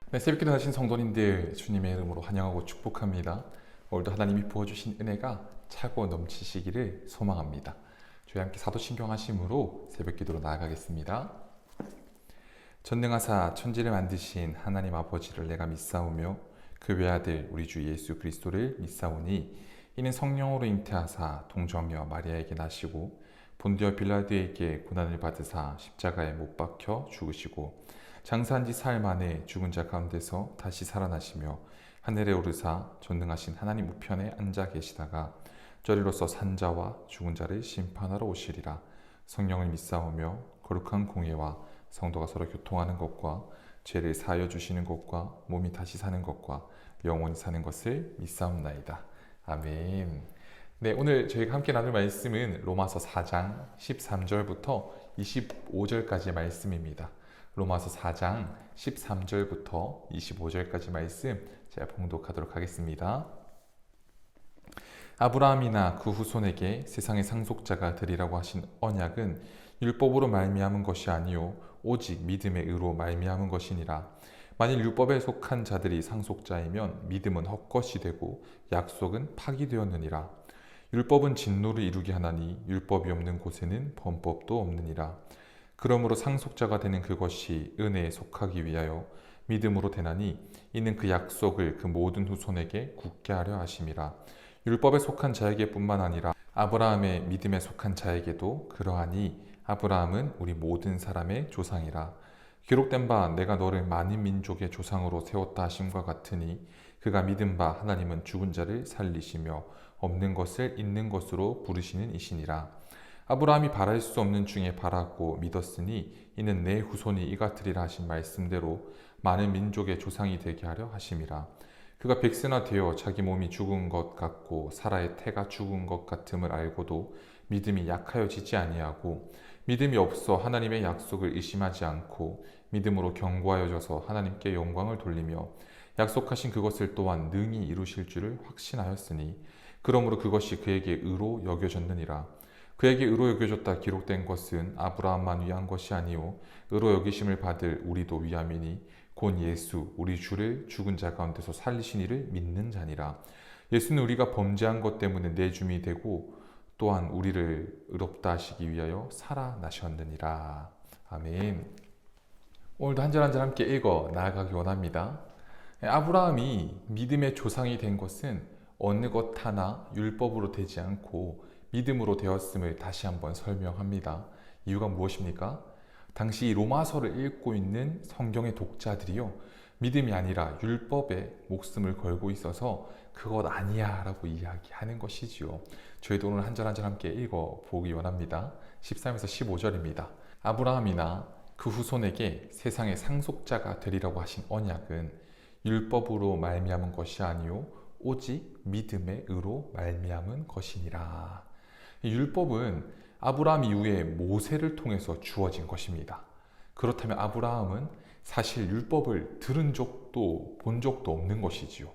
네, 새벽기도 하신 성도님들 주님의 이름으로 환영하고 축복합니다. 오늘도 하나님이 부어주신 은혜가 차고 넘치시기를 소망합니다. 저희 함께 사도신경하심으로 새벽기도로 나아가겠습니다. 전능하사 천지를 만드신 하나님 아버지를 내가 믿사오며 그 외아들 우리 주 예수 그리스도를 믿사오니 이는 성령으로 잉태하사 동정녀 마리아에게 나시고 본디오 빌라도에게 고난을 받으사 십자가에 못 박혀 죽으시고 장사한 지 사흘 만에 죽은 자 가운데서 다시 살아나시며 하늘에 오르사 전능하신 하나님 우편에 앉아 계시다가 저리로서 산자와 죽은 자를 심판하러 오시리라. 성령을 믿사오며 거룩한 공예와 성도가 서로 교통하는 것과 죄를 사하여 주시는 것과 몸이 다시 사는 것과 영원히 사는 것을 믿사옵나이다. 아멘. 네, 오늘 저희가 함께 나눌 말씀은 로마서 4장 13절부터 25절까지의 말씀입니다. 로마서 4장 13절부터 25절까지 말씀 제가 봉독하도록 하겠습니다. 아브라함이나 그 후손에게 세상의 상속자가 되리라고 하신 언약은 율법으로 말미암은 것이 아니요 오직 믿음의 의로 말미암은 것이니라. 만일 율법에 속한 자들이 상속자이면 믿음은 헛것이 되고 약속은 파기되었느니라. 율법은 진노를 이루게 하나니 율법이 없는 곳에는 범법도 없느니라. 그러므로 상속자가 되는 그것이 은혜에 속하기 위하여 믿음으로 되나니 이는 그 약속을 그 모든 후손에게 굳게 하려 하심이라. 율법에 속한 자에게 뿐만 아니라 아브라함의 믿음에 속한 자에게도 그러하니 아브라함은 우리 모든 사람의 조상이라. 기록된 바 내가 너를 많은 민족의 조상으로 세웠다 하심과 같으니 그가 믿은 바 하나님은 죽은 자를 살리시며 없는 것을 있는 것으로 부르시는 이시니라. 아브라함이 바랄 수 없는 중에 바랐고 믿었으니 이는 내 후손이 이같으리라 하신 말씀대로 많은 민족의 조상이 되게 하려 하심이라. 그가 백세나 되어 자기 몸이 죽은 것 같고 사라의 태가 죽은 것 같음을 알고도 믿음이 약하여지지 아니하고 믿음이 없어 하나님의 약속을 의심하지 않고 믿음으로 견고하여져서 하나님께 영광을 돌리며 약속하신 그것을 또한 능히 이루실 줄을 확신하였으니 그러므로 그것이 그에게 의로 여겨졌느니라. 그에게 의로 여겨졌다 기록된 것은 아브라함만 위한 것이 아니요 의로 여기심을 받을 우리도 위함이니 곧 예수 우리 주를 죽은 자 가운데서 살리신 이를 믿는 자니라. 예수는 우리가 범죄한 것 때문에 내줌이 되고 또한 우리를 의롭다 하시기 위하여 살아나셨느니라. 아멘. 오늘도 한 절 한 절 함께 읽어 나아가기 원합니다. 아브라함이 믿음의 조상이 된 것은 어느 것 하나 율법으로 되지 않고 믿음으로 되었음을 다시 한번 설명합니다. 이유가 무엇입니까? 당시 로마서를 읽고 있는 성경의 독자들이요, 믿음이 아니라 율법에 목숨을 걸고 있어서 그것 아니야 라고 이야기하는 것이지요. 저희도 오늘 한 절 한 절 함께 읽어보기 원합니다. 13에서 15절입니다. 아브라함이나 그 후손에게 세상의 상속자가 되리라고 하신 언약은 율법으로 말미암은 것이 아니요 오직 믿음의 의로 말미암은 것이니라. 율법은 아브라함 이후에 모세를 통해서 주어진 것입니다. 그렇다면 아브라함은 사실 율법을 들은 적도 본 적도 없는 것이지요.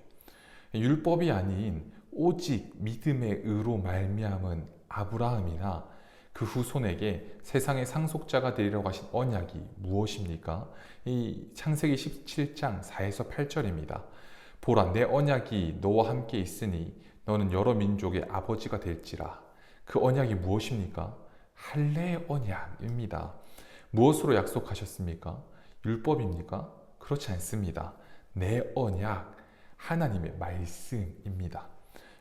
율법이 아닌 오직 믿음의 의로 말미암은 아브라함이나 그 후손에게 세상의 상속자가 되리라고 하신 언약이 무엇입니까? 이 창세기 17장 4에서 8절입니다. 보라, 내 언약이 너와 함께 있으니 너는 여러 민족의 아버지가 될지라. 그 언약이 무엇입니까? 할례의 언약입니다. 무엇으로 약속하셨습니까? 율법입니까? 그렇지 않습니다. 내 언약, 하나님의 말씀입니다.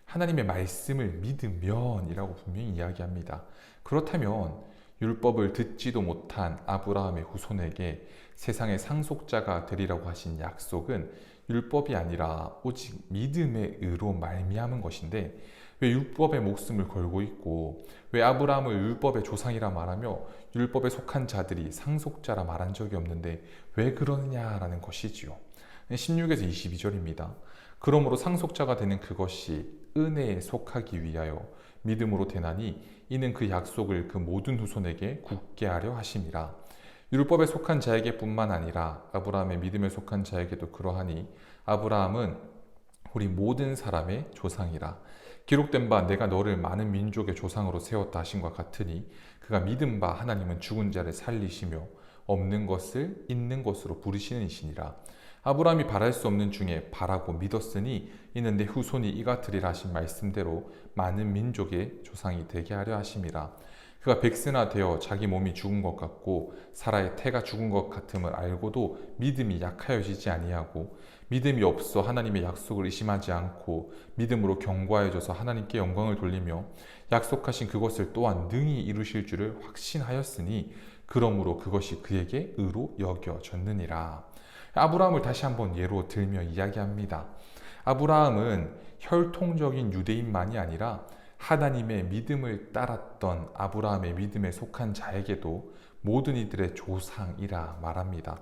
하나님의 말씀을 믿으면이라고 분명히 이야기합니다. 그렇다면 율법을 듣지도 못한 아브라함의 후손에게 세상의 상속자가 되리라고 하신 약속은 율법이 아니라 오직 믿음의 의로 말미암은 것인데, 왜 율법에 목숨을 걸고 있고 왜 아브라함을 율법의 조상이라 말하며 율법에 속한 자들이 상속자라 말한 적이 없는데 왜 그러느냐라는 것이지요. 16에서 22절입니다. 그러므로 상속자가 되는 그것이 은혜에 속하기 위하여 믿음으로 되나니 이는 그 약속을 그 모든 후손에게 굳게 하려 하심이라. 율법에 속한 자에게 뿐만 아니라 아브라함의 믿음에 속한 자에게도 그러하니 아브라함은 우리 모든 사람의 조상이라. 기록된 바 내가 너를 많은 민족의 조상으로 세웠다 하신과 같으니 그가 믿은 바 하나님은 죽은 자를 살리시며 없는 것을 있는 것으로 부르시는 이시니라. 아브라함이 바랄 수 없는 중에 바라고 믿었으니 이는 내 후손이 이같으리라 하신 말씀대로 많은 민족의 조상이 되게 하려 하심이라. 그가 백세나 되어 자기 몸이 죽은 것 같고 사라의 태가 죽은 것 같음을 알고도 믿음이 약하여지지 아니하고 믿음이 없어 하나님의 약속을 의심하지 않고 믿음으로 견고하여져서 하나님께 영광을 돌리며 약속하신 그것을 또한 능히 이루실 줄을 확신하였으니 그러므로 그것이 그에게 의로 여겨졌느니라. 아브라함을 다시 한번 예로 들며 이야기합니다. 아브라함은 혈통적인 유대인만이 아니라 하나님의 믿음을 따랐던 아브라함의 믿음에 속한 자에게도 모든 이들의 조상이라 말합니다.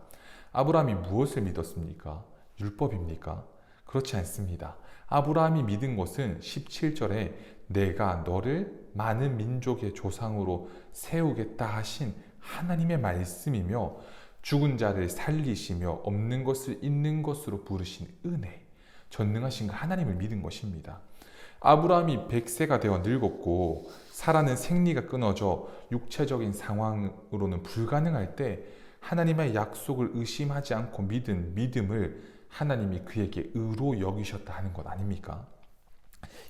아브라함이 무엇을 믿었습니까? 율법입니까? 그렇지 않습니다. 아브라함이 믿은 것은 17절에 내가 너를 많은 민족의 조상으로 세우겠다 하신 하나님의 말씀이며 죽은 자를 살리시며 없는 것을 있는 것으로 부르신 은혜, 전능하신 그 하나님을 믿은 것입니다. 아브라함이 100세가 되어 늙었고 사라는 생리가 끊어져 육체적인 상황으로는 불가능할 때 하나님의 약속을 의심하지 않고 믿은 믿음을 하나님이 그에게 의로 여기셨다 하는 것 아닙니까?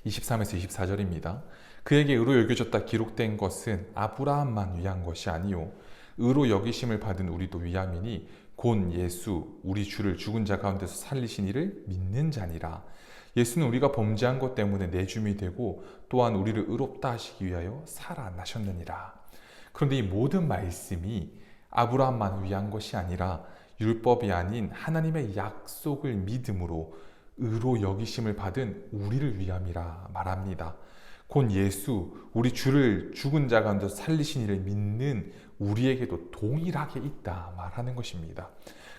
23에서 24절입니다. 그에게 의로 여겨졌다 기록된 것은 아브라함만 위한 것이 아니요 의로 여기심을 받은 우리도 위함이니 곧 예수 우리 주를 죽은 자 가운데서 살리신 이를 믿는 자니라. 예수는 우리가 범죄한 것 때문에 내줌이 되고 또한 우리를 의롭다 하시기 위하여 살아나셨느니라. 그런데 이 모든 말씀이 아브라함만 위한 것이 아니라 율법이 아닌 하나님의 약속을 믿음으로 의로 여기심을 받은 우리를 위함이라 말합니다. 곧 예수, 우리 주를 죽은 자 가운데서 살리신 이를 믿는 우리에게도 동일하게 있다 말하는 것입니다.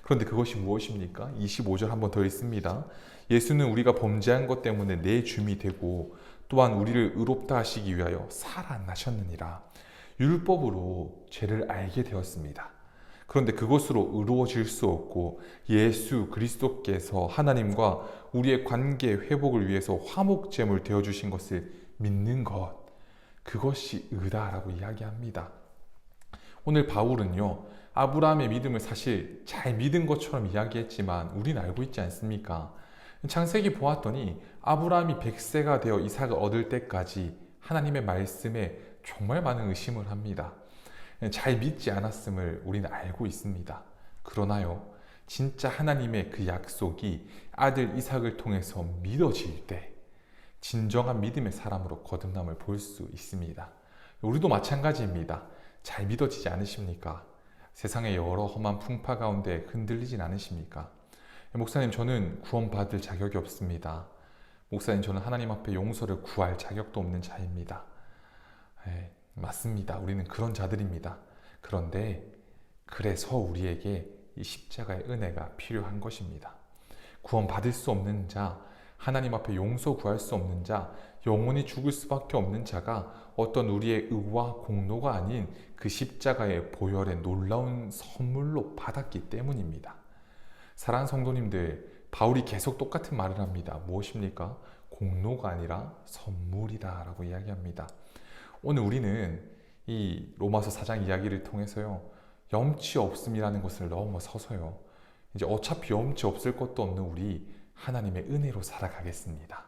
그런데 그것이 무엇입니까? 25절 한번 더 읽습니다. 예수는 우리가 범죄한 것 때문에 내줌이 되고 또한 우리를 의롭다 하시기 위하여 살아나셨느니라. 율법으로 죄를 알게 되었습니다. 그런데 그것으로 의로워질 수 없고 예수 그리스도께서 하나님과 우리의 관계 회복을 위해서 화목제물 되어주신 것을 믿는 것, 그것이 의다라고 이야기합니다. 오늘 바울은요, 아브라함의 믿음을 사실 잘 믿은 것처럼 이야기했지만 우리는 알고 있지 않습니까? 창세기 보았더니 아브라함이 100세가 되어 이삭을 얻을 때까지 하나님의 말씀에 정말 많은 의심을 합니다. 잘 믿지 않았음을 우리는 알고 있습니다. 그러나요, 진짜 하나님의 그 약속이 아들 이삭을 통해서 믿어질 때 진정한 믿음의 사람으로 거듭남을 볼 수 있습니다. 우리도 마찬가지입니다. 잘 믿어지지 않으십니까? 세상의 여러 험한 풍파 가운데 흔들리진 않으십니까? 목사님, 저는 구원받을 자격이 없습니다. 목사님, 저는 하나님 앞에 용서를 구할 자격도 없는 자입니다. 맞습니다. 우리는 그런 자들입니다. 그런데 그래서 우리에게 이 십자가의 은혜가 필요한 것입니다. 구원받을 수 없는 자, 하나님 앞에 용서 구할 수 없는 자, 영원히 죽을 수밖에 없는 자가 어떤 우리의 의와 공로가 아닌 그 십자가의 보혈의 놀라운 선물로 받았기 때문입니다. 사랑하는 성도님들, 바울이 계속 똑같은 말을 합니다. 무엇입니까? 공로가 아니라 선물이다 라고 이야기합니다. 오늘 우리는 이 로마서 4장 이야기를 통해서요, 염치 없음이라는 것을 넘어서서요, 이제 어차피 염치 없을 것도 없는 우리 하나님의 은혜로 살아가겠습니다.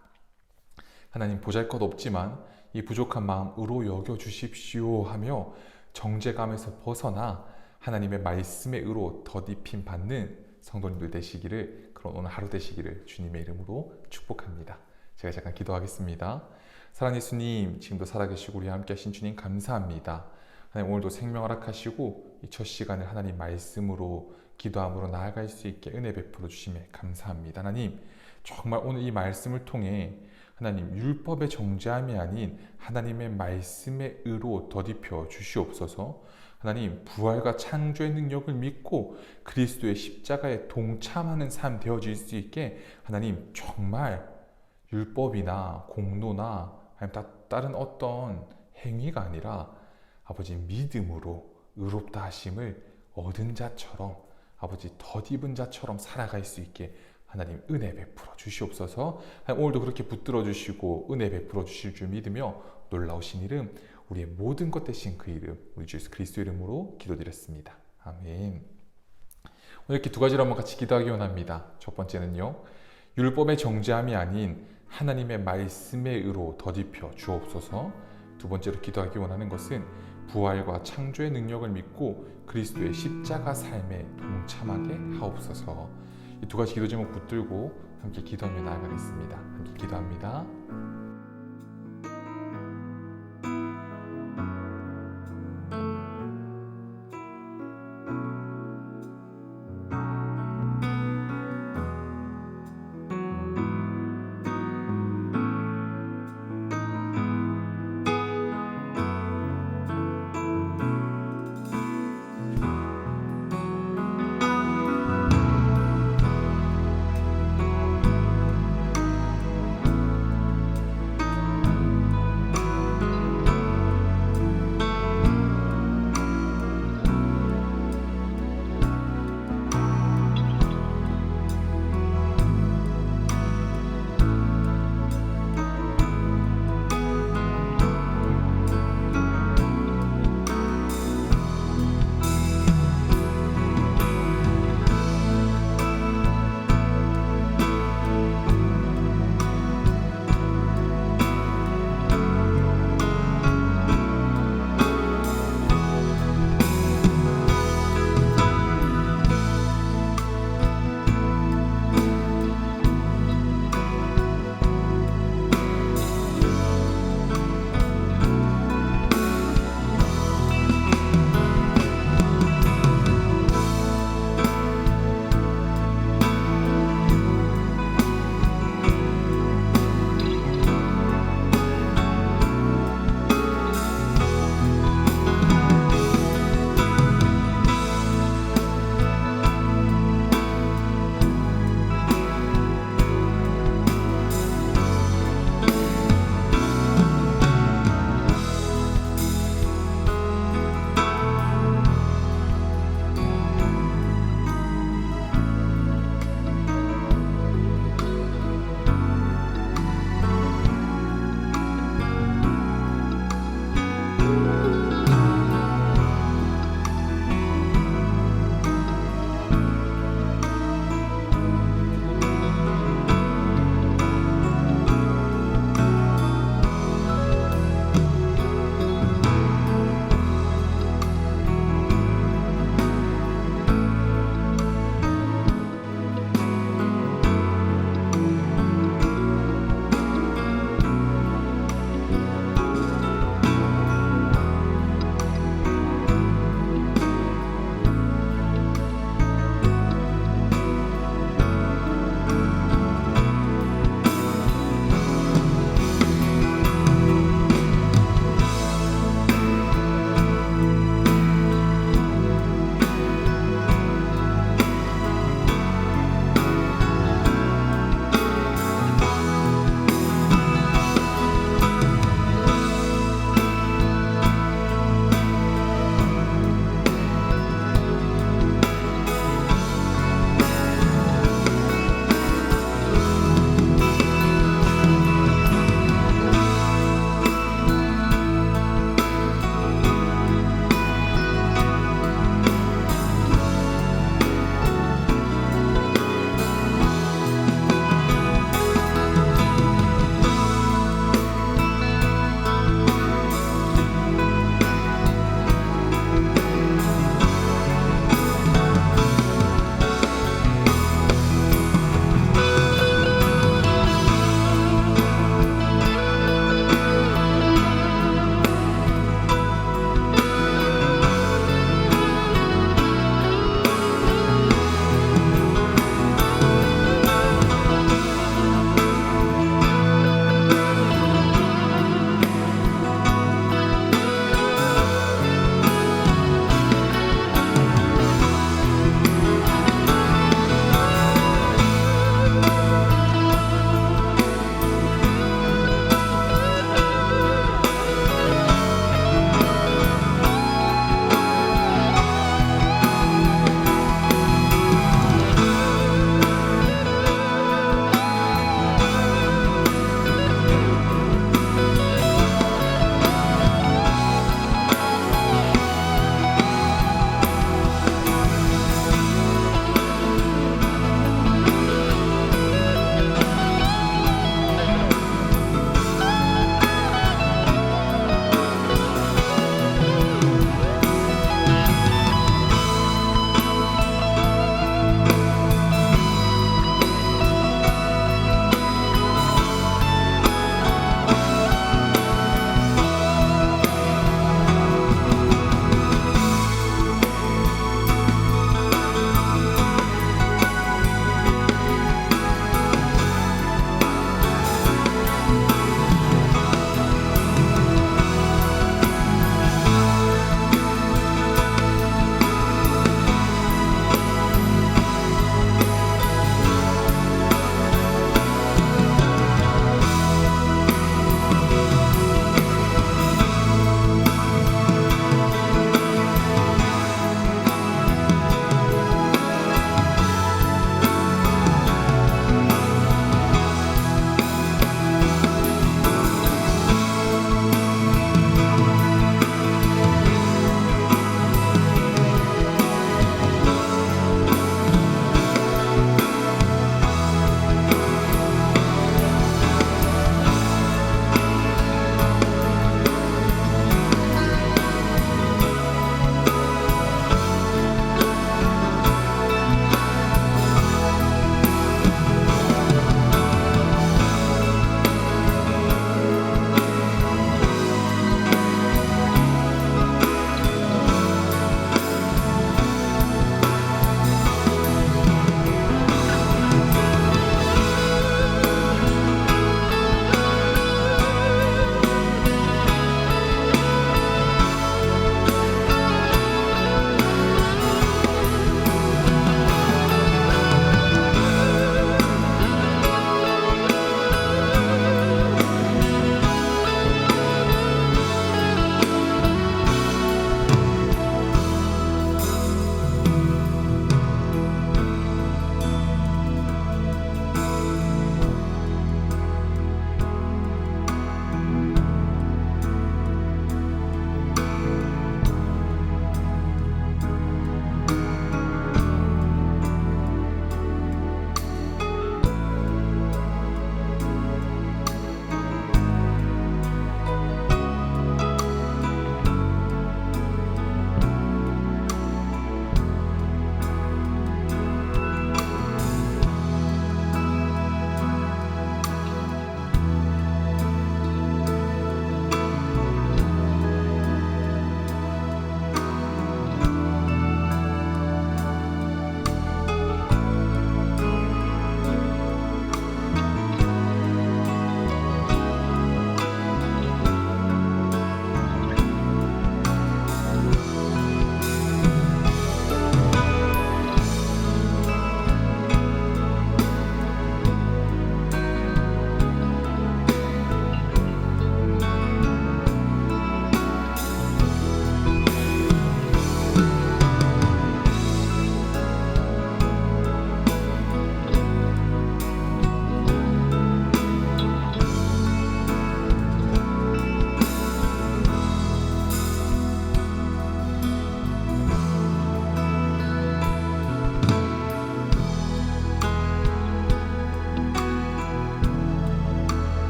하나님, 보잘것없지만 이 부족한 마음 의로 여겨주십시오 하며 정죄감에서 벗어나 하나님의 말씀의 의로 덧입힘 받는 성도님들 되시기를, 그런 오늘 하루 되시기를 주님의 이름으로 축복합니다. 제가 잠깐 기도하겠습니다. 사랑하는 예수님, 지금도 살아계시고 우리와 함께 하신 주님 감사합니다. 하나님, 오늘도 생명 허락하시고 이 첫 시간을 하나님 말씀으로 기도함으로 나아갈 수 있게 은혜 베풀어 주심에 감사합니다. 하나님, 정말 오늘 이 말씀을 통해 하나님 율법의 정죄함이 아닌 하나님의 말씀의 의로 덧입혀 주시옵소서. 하나님, 부활과 창조의 능력을 믿고 그리스도의 십자가에 동참하는 삶 되어질 수 있게 하나님, 정말 율법이나 공로나 다른 어떤 행위가 아니라 아버지 믿음으로 의롭다 하심을 얻은 자처럼, 아버지 덧입은 자처럼 살아갈 수 있게 하나님 은혜 베풀어 주시옵소서. 오늘도 그렇게 붙들어 주시고 은혜 베풀어 주실 줄 믿으며 놀라우신 이름, 우리의 모든 것 되신 그 이름, 우리 주 예수 그리스도 이름으로 기도드렸습니다. 아멘. 이렇게 두 가지로 한번 같이 기도하기 원합니다. 첫 번째는요, 율법의 정죄함이 아닌 하나님의 말씀의 의로 더딥혀 주옵소서. 두 번째로 기도하기 원하는 것은 부활과 창조의 능력을 믿고 그리스도의 십자가 삶에 동참하게 하옵소서. 이 두 가지 기도 제목 붙들고 함께 기도하며 나아가겠습니다. 함께 기도합니다.